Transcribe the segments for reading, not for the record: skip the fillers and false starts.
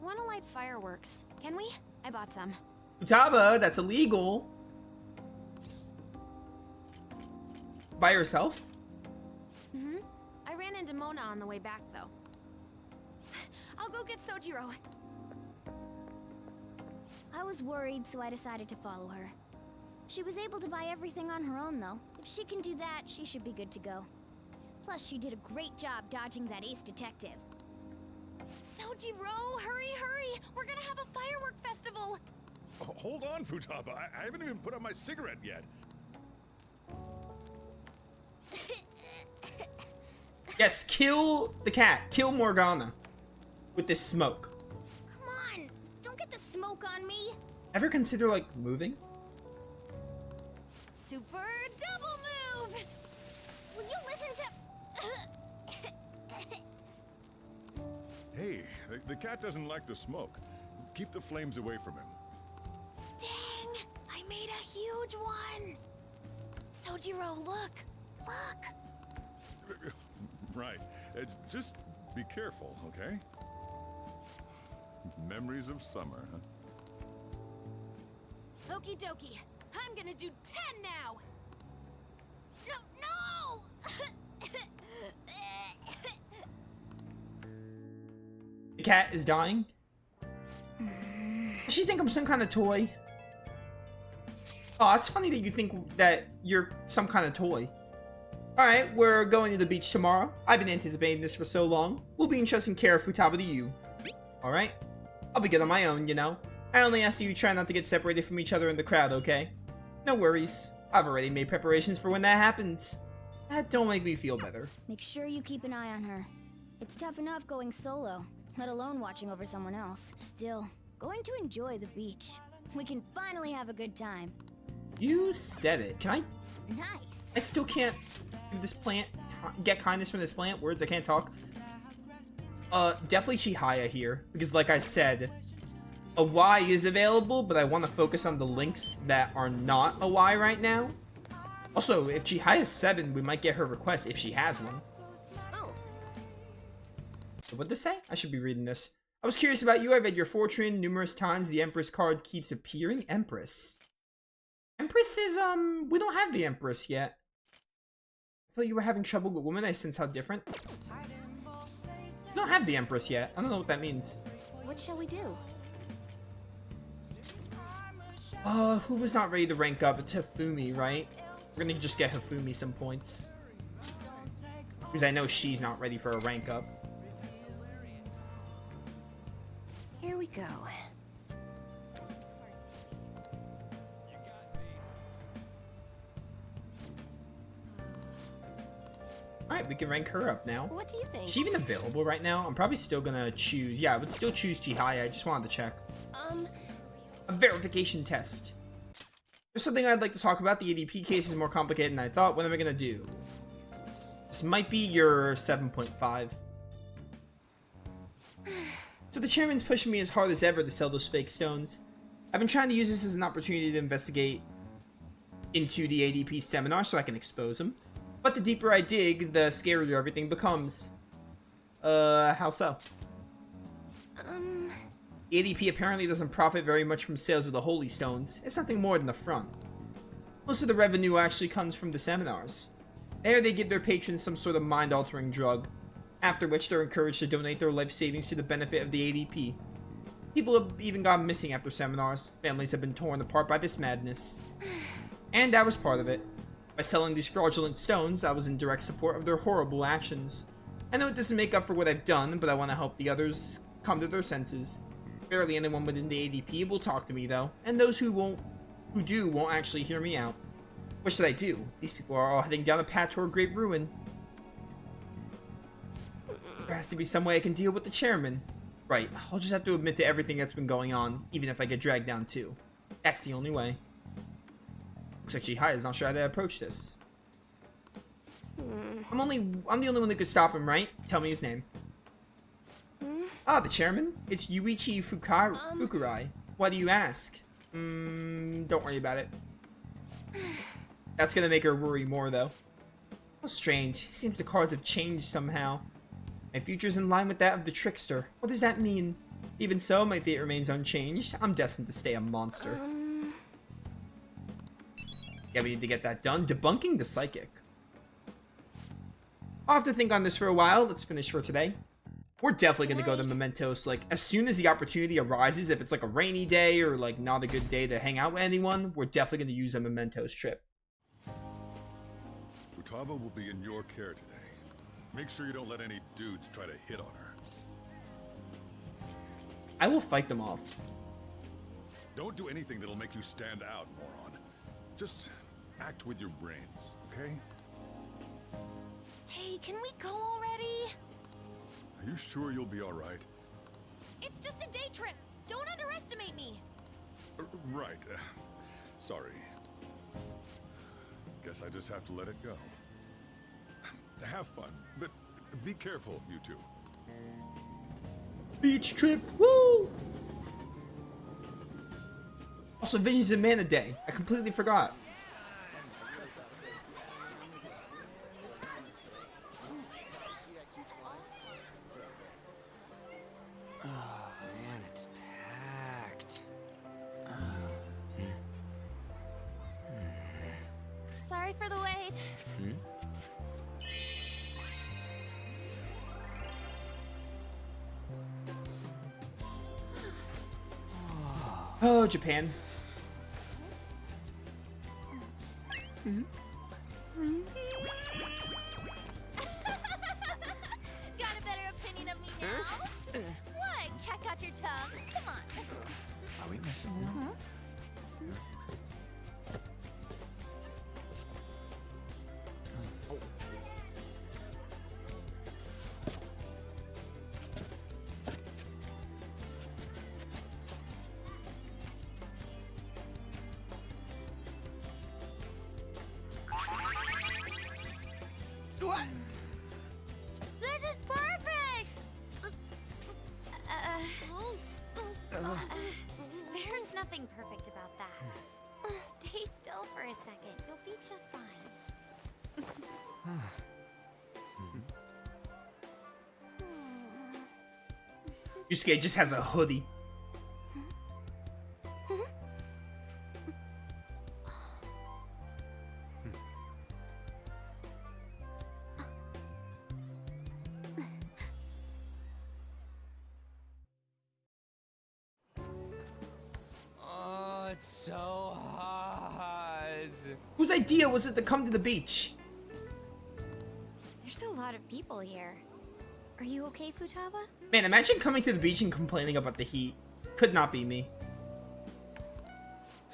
want to light fireworks. Can we? I bought some. Futaba, that's illegal. By yourself? Mm-hmm. I ran into Mona on the way back, though. I'll go get Sojiro. I was worried, so I decided to follow her. She was able to buy everything on her own, though. If she can do that, she should be good to go. Plus, she did a great job dodging that ace detective. Sojiro, hurry, hurry! We're gonna have a firework festival! Oh, hold on, Futaba. I haven't even put out my cigarette yet. Yes, kill the cat. Kill Morgana. With this smoke. Come on! Don't get the smoke on me! Ever consider, like, moving? Super double move! Will you listen to... Hey, the cat doesn't like the smoke. Keep the flames away from him. Dang! I made a huge one! Sojiro, look! Look! Right. It's just be careful, okay? Memories of summer, huh? Okie dokie. I'm gonna do 10 now! No, no! The cat is dying? Does she think I'm some kind of toy? Oh, it's funny that you think that you're some kind of toy. Alright, we're going to the beach tomorrow. I've been anticipating this for so long. We'll be entrusting care of Futaba to you. Alright? I'll be good on my own, you know. I only ask that you try not to get separated from each other in the crowd, okay? No worries. I've already made preparations for when that happens. That don't make me feel better. Make sure you keep an eye on her. It's tough enough going solo, let alone watching over someone else. Still, going to enjoy the beach. We can finally have a good time. You said it. Can I? Nice. I still can't give this plant, get kindness from this plant. Words, I can't talk. Definitely Chihaya here. Because like I said, a Y is available, but I want to focus on the links that are not a Y right now. Also, if Chihaya's 7, we might get her request if she has one. Oh. What'd this say? I should be reading this. I was curious about you. I read your fortune numerous times. The Empress card keeps appearing. Empress. Empress is, we don't have the Empress yet. I thought you were having trouble with women. I sense how different. We don't have the Empress yet. I don't know what that means. What shall we do? Who was not ready to rank up? It's Hifumi, right? We're gonna just get Hifumi some points. Because I know she's not ready for a rank up. Here we go. Alright, we can rank her up now. What do you think? Is she even available right now? I'm probably still gonna choose... Yeah, I would still choose Chihaya. I just wanted to check. A verification test. There's something I'd like to talk about. The ADP case is more complicated than I thought. What am I gonna do? This might be your 7.5. So the chairman's pushing me as hard as ever to sell those fake stones. I've been trying to use this as an opportunity to investigate into the ADP seminar so I can expose them. But the deeper I dig, the scarier everything becomes. How so? The ADP apparently doesn't profit very much from sales of the holy stones. It's nothing more than a front. Most of the revenue actually comes from the seminars. There they give their patrons some sort of mind-altering drug, after which they're encouraged to donate their life savings to the benefit of the ADP. People have even gone missing after seminars. Families have been torn apart by this madness. And I was part of it. By selling these fraudulent stones, I was in direct support of their horrible actions. I know it doesn't make up for what I've done, but I want to help the others come to their senses. Barely anyone within the ADP will talk to me, though, and those who do won't actually hear me out. What should I do? These people are all heading down a path toward great ruin. There has to be some way I can deal with the chairman. Right, I'll just have to admit to everything that's been going on, even if I get dragged down too. That's the only way. Looks like Chihaya's not sure how to approach this. I'm the only one that could stop him, right? Tell me his name. Ah, the chairman? It's Yuichi Fukurai. Why do you ask? Don't worry about it. That's gonna make her worry more, though. How strange. Seems the cards have changed somehow. My future's in line with that of the trickster. What does that mean? Even so, my fate remains unchanged. I'm destined to stay a monster. Yeah, we need to get that done. Debunking the psychic. I'll have to think on this for a while. Let's finish for today. We're definitely going to go to Mementos, like, as soon as the opportunity arises. If it's, like, a rainy day or, like, not a good day to hang out with anyone, we're definitely going to use a Mementos trip. Futaba will be in your care today. Make sure you don't let any dudes try to hit on her. I will fight them off. Don't do anything that'll make you stand out, moron. Just act with your brains, okay? Hey, can we go already? Are you sure you'll be all right? It's just a day trip. Don't underestimate me. Right. Sorry. Guess I just have to let it go. Have fun, but be careful, you two. Beach trip, woo! Also, Visions of Mana Day. I completely forgot. Man, it's packed. Sorry for the wait. Oh, Japan. Got a better opinion of me now? What? Cat got your tongue? Come on. Are we messing around? What? This is perfect! There's nothing perfect about that. Stay still for a second. You'll be just fine. Yusuke just has a hoodie. Oh, it's so hot. Whose idea was it to come to the beach? There's a lot of people here. Are you okay, Futaba? Man, imagine coming to the beach and complaining about the heat. Could not be me.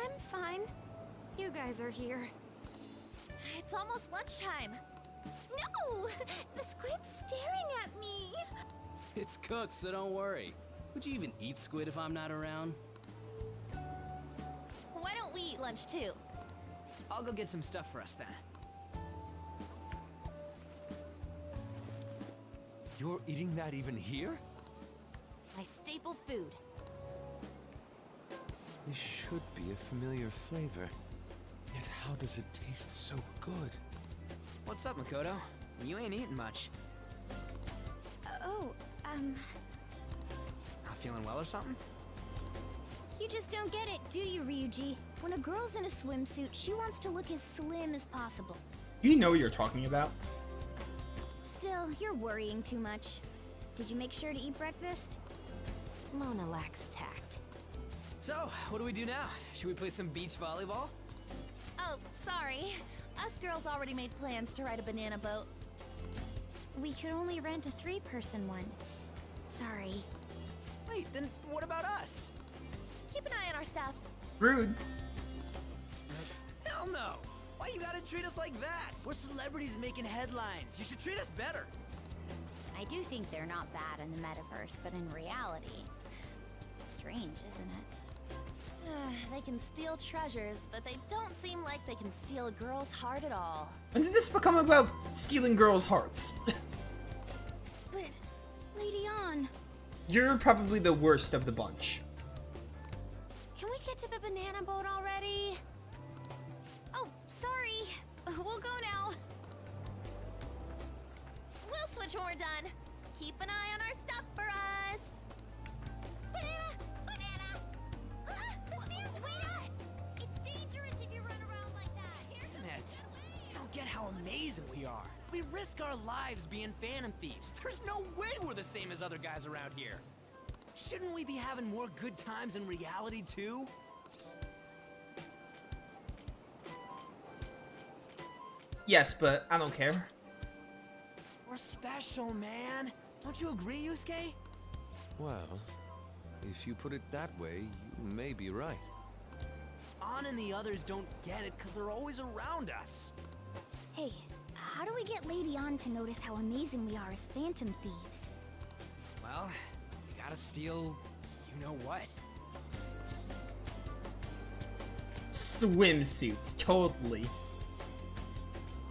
I'm fine. You guys are here. It's almost lunchtime. No! The squid's staring at me! It's cooked, so don't worry. Would you even eat squid if I'm not around? Why don't we eat lunch too? I'll go get some stuff for us then. You're eating that even here? My staple food. This should be a familiar flavor. Yet how does it taste so good? What's up, Makoto? You ain't eating much. Not feeling well or something? You just don't get it, do you, Ryuji? When a girl's in a swimsuit, she wants to look as slim as possible. You know what you're talking about. Still, you're worrying too much. Did you make sure to eat breakfast? Mona lacks tact. So, what do we do now? Should we play some beach volleyball? Oh, sorry. Us girls already made plans to ride a banana boat. We could only rent a 3-person one. Sorry. Wait, then what about us? Keep an eye on our stuff. Rude. Hell no! Why you gotta treat us like that? We're celebrities making headlines. You should treat us better. I do think they're not bad in the metaverse, but in reality... Strange, isn't it? They can steal treasures, but they don't seem like they can steal a girl's heart at all. When did this become about stealing girls' hearts? But, Lady On... You're probably the worst of the bunch. Can we get to the banana boat already? Oh, sorry. We'll go now. We'll switch when we're done. Keep an eye on our stuff for us. how amazing we are. We risk our lives being phantom thieves. There's no way we're the same as other guys around here. Shouldn't we be having more good times in reality too? Yes, but I don't care. We're special, man. Don't you agree, Yusuke? Well, if you put it that way, you may be right. An and the others don't get it because they're always around us. Hey, how do we get Lady An to notice how amazing we are as phantom thieves? Well, we gotta steal you know what. Swimsuits, totally.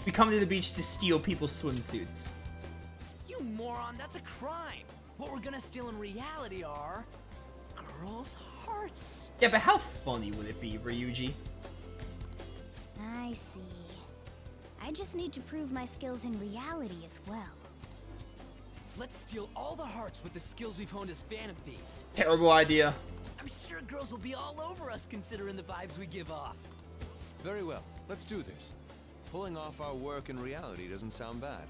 We come to the beach to steal people's swimsuits. You moron, that's a crime. What we're gonna steal in reality are girls' hearts. Yeah, but how funny would it be, Ryuji? I see. I just need to prove my skills in reality as well. Let's steal all the hearts with the skills we've honed as phantom thieves. Terrible idea. I'm sure girls will be all over us considering the vibes we give off. Very well, let's do this. Pulling off our work in reality doesn't sound bad.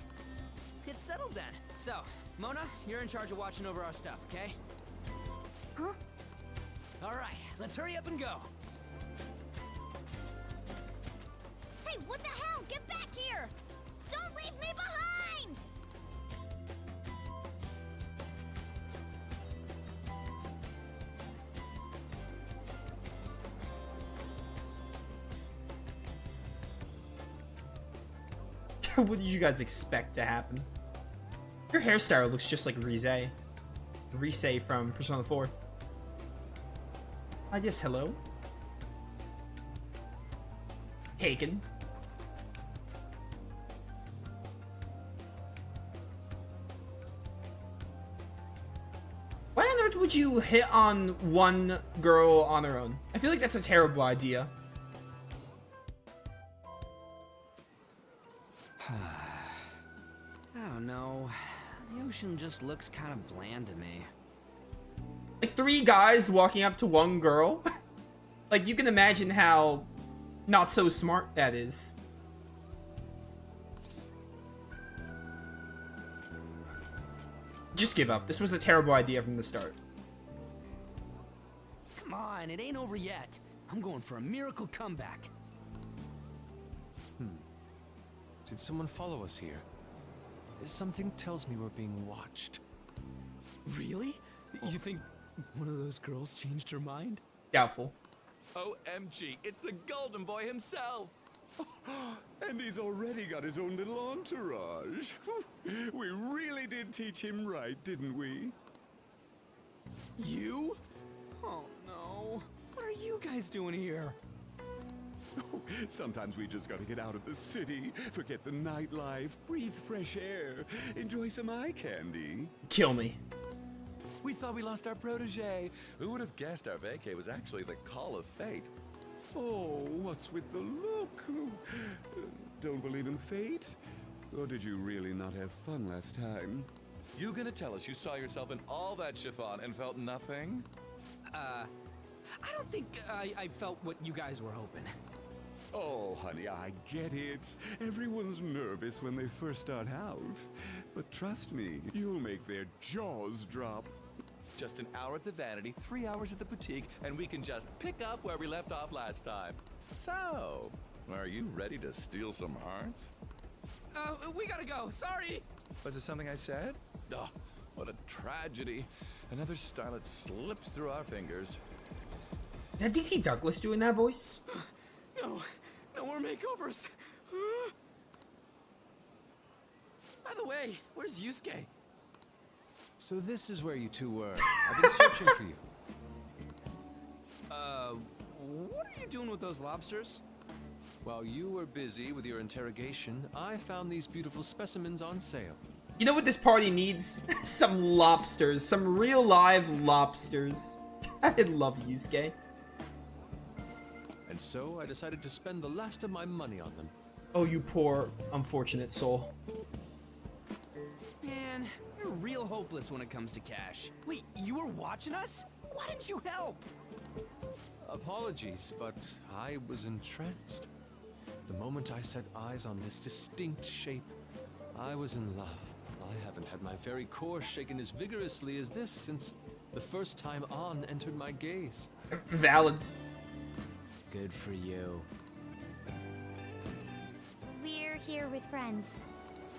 It's settled then. So, Mona, you're in charge of watching over our stuff, okay? Huh? All right, let's hurry up and go. Hey, what the hell? Get back here! Don't leave me behind! What did you guys expect to happen? Your hairstyle looks just like Rise. Rise from Persona 4. I guess hello. Taken. Why on earth would you hit on one girl on her own? I feel like that's a terrible idea. I don't know. The ocean just looks kind of bland to me. Like 3 guys walking up to one girl. Like, you can imagine how not so smart that is. Just give up. This was a terrible idea from the start. Come on, it ain't over yet. I'm going for a miracle comeback. Did someone follow us here? Something tells me we're being watched. Really? You think one of those girls changed her mind? Doubtful. OMG, it's the Golden Boy himself! And he's already got his own little entourage. We really did teach him right, didn't we? You? Oh no. What are you guys doing here? Sometimes we just gotta get out of the city, forget the nightlife, breathe fresh air, enjoy some eye candy. Kill me. We thought we lost our protege. Who would have guessed our vacay was actually the call of fate? Oh, what's with the look? Don't believe in fate? Or did you really not have fun last time? You gonna tell us you saw yourself in all that chiffon and felt nothing? I don't think I felt what you guys were hoping. Oh, honey, I get it. Everyone's nervous when they first start out. But trust me, you'll make their jaws drop. Just an hour at the Vanity, 3 hours at the boutique, and we can just pick up where we left off last time. So, are you ready to steal some hearts? We gotta go. Sorry. Was it something I said? Oh, what a tragedy. Another starlet slips through our fingers. Is that DC Douglas doing that voice? No more makeovers. By the way, where's Yusuke? So this is where you two were. I've been searching for you. What are you doing with those lobsters? While you were busy with your interrogation, I found these beautiful specimens on sale. You know what this party needs? Some lobsters. Some real live lobsters. I love Yusuke. And so I decided to spend the last of my money on them. Oh, you poor, unfortunate soul. Man, you're real hopeless when it comes to cash. Wait, you were watching us? Why didn't you help? Apologies, but I was entranced. The moment I set eyes on this distinct shape, I was in love. I haven't had my very core shaken as vigorously as this since the first time On entered my gaze. Valid. Good for you. We're here with friends.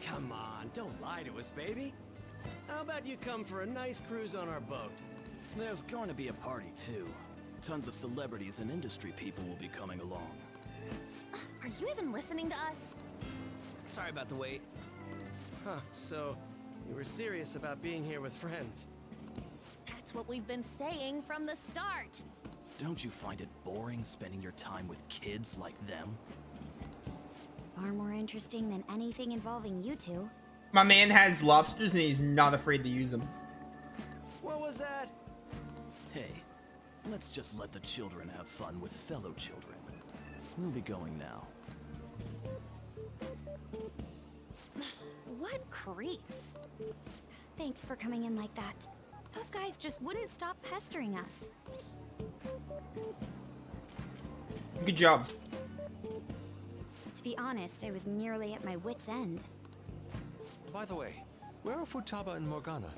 Come on, don't lie to us, baby. How about you come for a nice cruise on our boat? There's going to be a party, too. Tons of celebrities and industry people will be coming along. Are you even listening to us? Sorry about the wait. Huh, so you were serious about being here with friends. That's what we've been saying from the start. Don't you find it boring spending your time with kids like them? It's far more interesting than anything involving you two. My man has lobsters and he's not afraid to use them. What was that? Hey, let's just let the children have fun with fellow children. We'll be going now. What creeps. Thanks for coming in like that. Those guys just wouldn't stop pestering us. Good job. To be honest, I was nearly at my wit's end. By the way, where are Futaba and Morgana?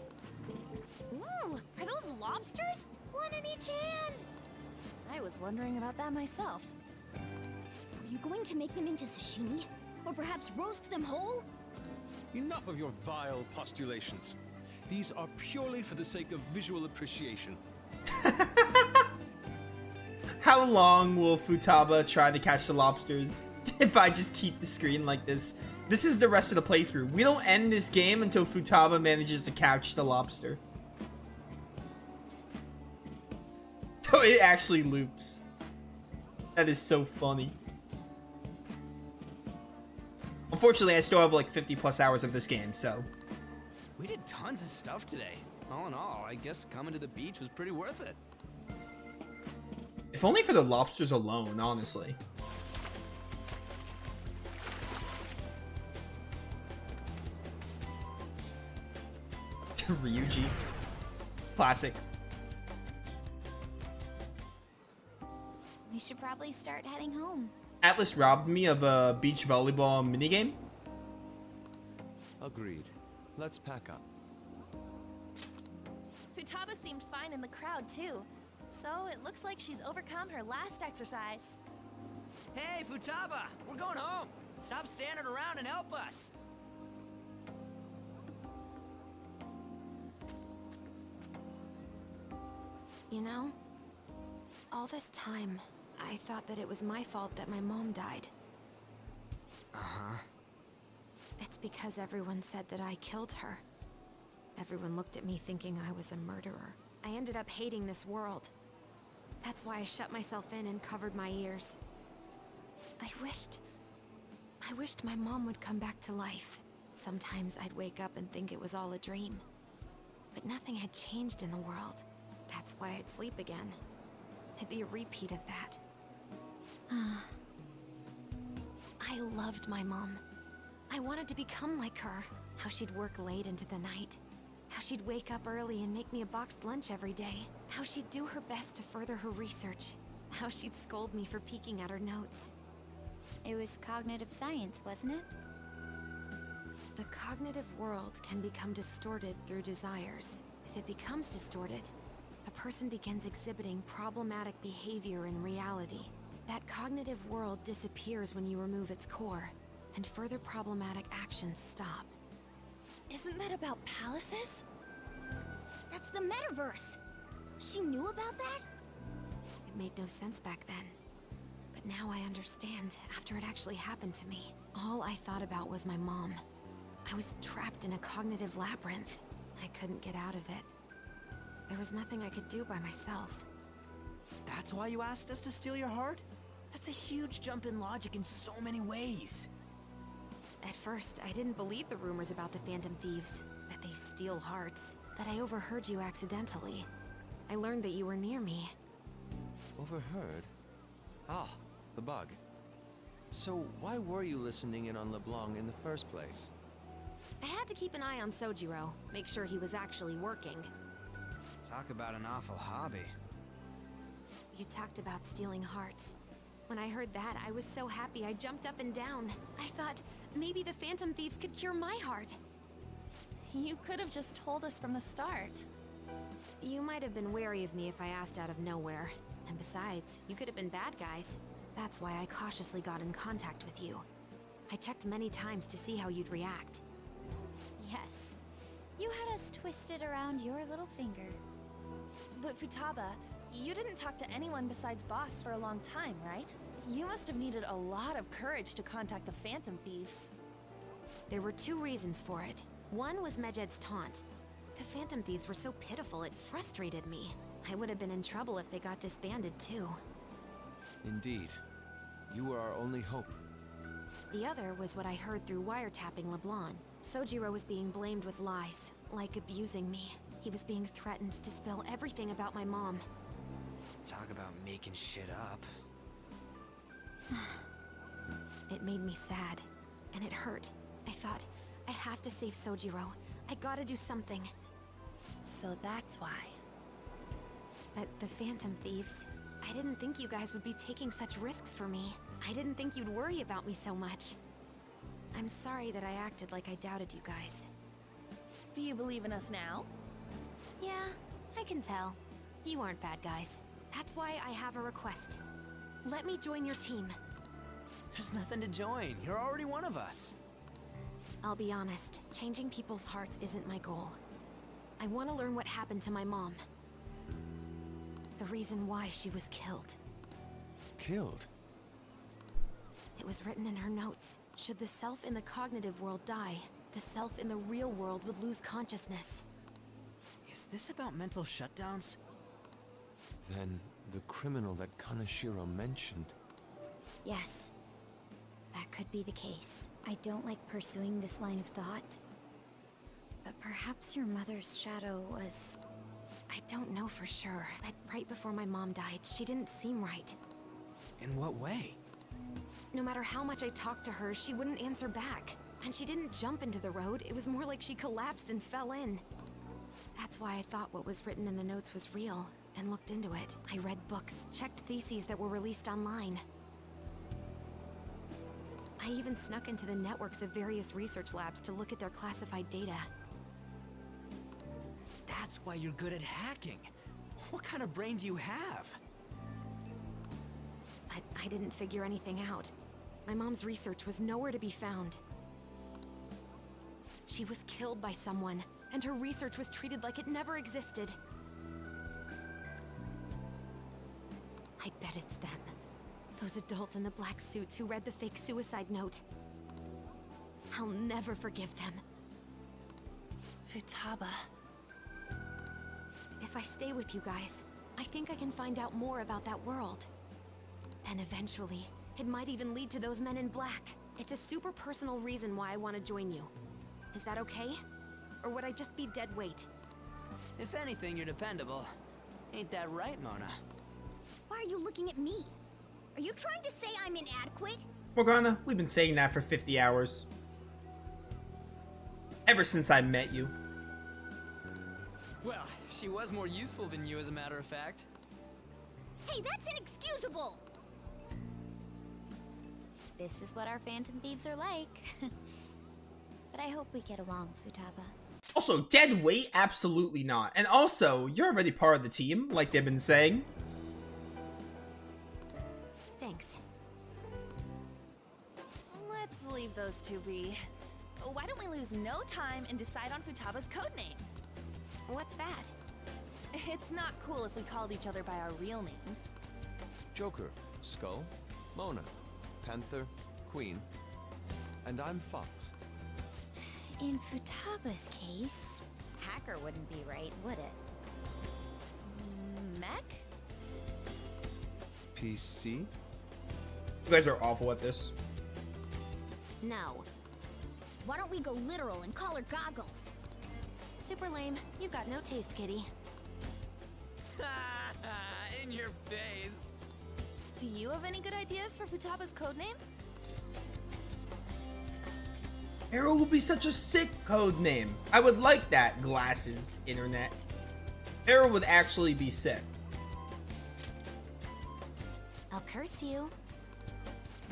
Ooh, are those lobsters? One in each hand. I was wondering about that myself. Are you going to make them into sashimi? Or perhaps roast them whole? Enough of your vile postulations. These are purely for the sake of visual appreciation. How long will Futaba try to catch the lobsters if I just keep the screen like this? This is the rest of the playthrough. We don't end this game until Futaba manages to catch the lobster. So it actually loops. That is so funny. Unfortunately, I still have like 50 plus hours of this game, so. We did tons of stuff today. All in all, I guess coming to the beach was pretty worth it. If only for the lobsters alone, honestly. Ryuji. Classic. We should probably start heading home. Atlas robbed me of a beach volleyball minigame. Agreed. Let's pack up. Futaba seemed fine in the crowd, too. So it looks like she's overcome her last exercise. Hey, Futaba! We're going home! Stop standing around and help us! You know, all this time, I thought that it was my fault that my mom died. Uh-huh. It's because everyone said that I killed her. Everyone looked at me thinking I was a murderer. I ended up hating this world. That's why I shut myself in and covered my ears. I wished my mom would come back to life. Sometimes I'd wake up and think it was all a dream. But nothing had changed in the world. That's why I'd sleep again. It'd be a repeat of that. I loved my mom. I wanted to become like her. How she'd work late into the night. How she'd wake up early and make me a boxed lunch every day. How she'd do her best to further her research. How she'd scold me for peeking at her notes. It was cognitive science, wasn't it? The cognitive world can become distorted through desires. If it becomes distorted, a person begins exhibiting problematic behavior in reality. That cognitive world disappears when you remove its core, and further problematic actions stop. Isn't that about palaces? That's the metaverse. She knew about that? It made no sense back then. But now I understand, after it actually happened to me. All I thought about was my mom. I was trapped in a cognitive labyrinth. I couldn't get out of it. There was nothing I could do by myself. That's why you asked us to steal your heart? That's a huge jump in logic in so many ways. At first, I didn't believe the rumors about the Phantom Thieves, that they steal hearts. But I overheard you accidentally. I learned that you were near me. Overheard? Ah, the bug. So why were you listening in on LeBlanc in the first place? I had to keep an eye on Sojiro, make sure he was actually working. Talk about an awful hobby. You talked about stealing hearts. When I heard that, I was so happy I jumped up and down. I thought maybe the Phantom Thieves could cure my heart. You could have just told us from the start. You might have been wary of me if I asked out of nowhere. And besides, you could have been bad guys. That's why I cautiously got in contact with you. I checked many times to see how you'd react. Yes. You had us twisted around your little finger. But Futaba, you didn't talk to anyone besides Boss for a long time, right? You must have needed a lot of courage to contact the Phantom Thieves. There were two reasons for it. One was Medjed's taunt. The Phantom Thieves were so pitiful it frustrated me. I would have been in trouble if they got disbanded too. Indeed. You were our only hope. The other was what I heard through wiretapping LeBlanc. Sojiro was being blamed with lies, like abusing me. He was being threatened to spill everything about my mom. Talk about making shit up. It made me sad, and it hurt. I thought, I have to save Sojiro. I gotta do something. So that's why. But the Phantom Thieves, I didn't think you guys would be taking such risks for me. I didn't think you'd worry about me so much. I'm sorry that I acted like I doubted you guys. Do you believe in us now? Yeah, I can tell. You aren't bad guys. That's why I have a request. Let me join your team. There's nothing to join. You're already one of us. I'll be honest, changing people's hearts isn't my goal. I want to learn what happened to my mom. The reason why she was killed. Killed? It was written in her notes. Should the self in the cognitive world die, the self in the real world would lose consciousness. Is this about mental shutdowns? Then the criminal that Kaneshiro mentioned. Yes. That could be the case. I don't like pursuing this line of thought. But perhaps your mother's shadow was... I don't know for sure, but right before my mom died, she didn't seem right. In what way? No matter how much I talked to her, she wouldn't answer back. And she didn't jump into the road, it was more like she collapsed and fell in. That's why I thought what was written in the notes was real, and looked into it. I read books, checked theses that were released online. I even snuck into the networks of various research labs to look at their classified data. That's why you're good at hacking. What kind of brain do you have? I didn't figure anything out. My mom's research was nowhere to be found. She was killed by someone, and her research was treated like it never existed. I bet it's them. Those adults in the black suits who read the fake suicide note. I'll never forgive them. Futaba. If I stay with you guys, I think I can find out more about that world. Then eventually, it might even lead to those men in black. It's a super personal reason why I want to join you. Is that okay? Or would I just be dead weight? If anything, you're dependable. Ain't that right, Mona? Why are you looking at me? Are you trying to say I'm inadequate? Morgana, we've been saying that for 50 hours. Ever since I met you. Well, she was more useful than you, as a matter of fact. Hey, that's inexcusable! This is what our Phantom Thieves are like. But I hope we get along, Futaba. Also, dead weight? Absolutely not. And also, you're already part of the team, like they've been saying. Thanks. Let's leave those two be. Why don't we lose no time and decide on Futaba's codename? What's that? It's not cool if we called each other by our real names. Joker, Skull, Mona, Panther, Queen, and I'm Fox. In Futaba's case, hacker wouldn't be right, would it? Mech? PC? You guys are awful at this. No. Why don't we go literal and call her Goggles? Super lame. You've got no taste, kitty. In your face. Do you have any good ideas for Futaba's codename? Arrow would be such a sick code name. I would like that, glasses, internet. Arrow would actually be sick. I'll curse you.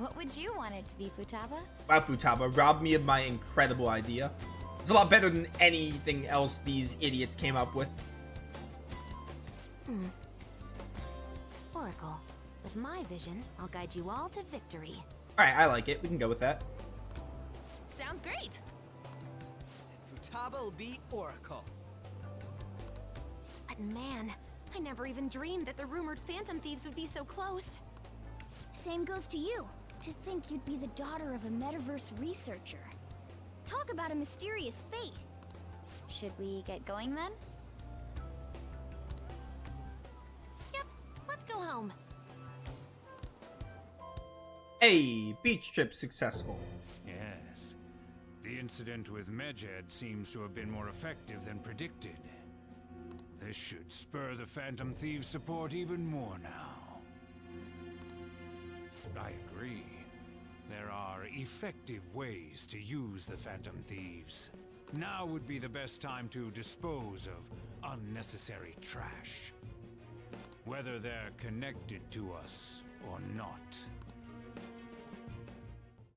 What would you want it to be, Futaba? Wow, Futaba, robbed me of my incredible idea. It's a lot better than anything else these idiots came up with. Oracle, with my vision, I'll guide you all to victory. Alright, I like it. We can go with that. Sounds great. Futaba will be Oracle. But man, I never even dreamed that the rumored Phantom Thieves would be so close. Same goes to you. To think you'd be the daughter of a metaverse researcher. Talk about a mysterious fate. Should we get going then? Yep, let's go home. Hey, beach trip successful. Yes. The incident with Medjed seems to have been more effective than predicted. This should spur the Phantom Thieves' support even more now. I agree. There are effective ways to use the Phantom Thieves. Now would be the best time to dispose of unnecessary trash. Whether they're connected to us or not.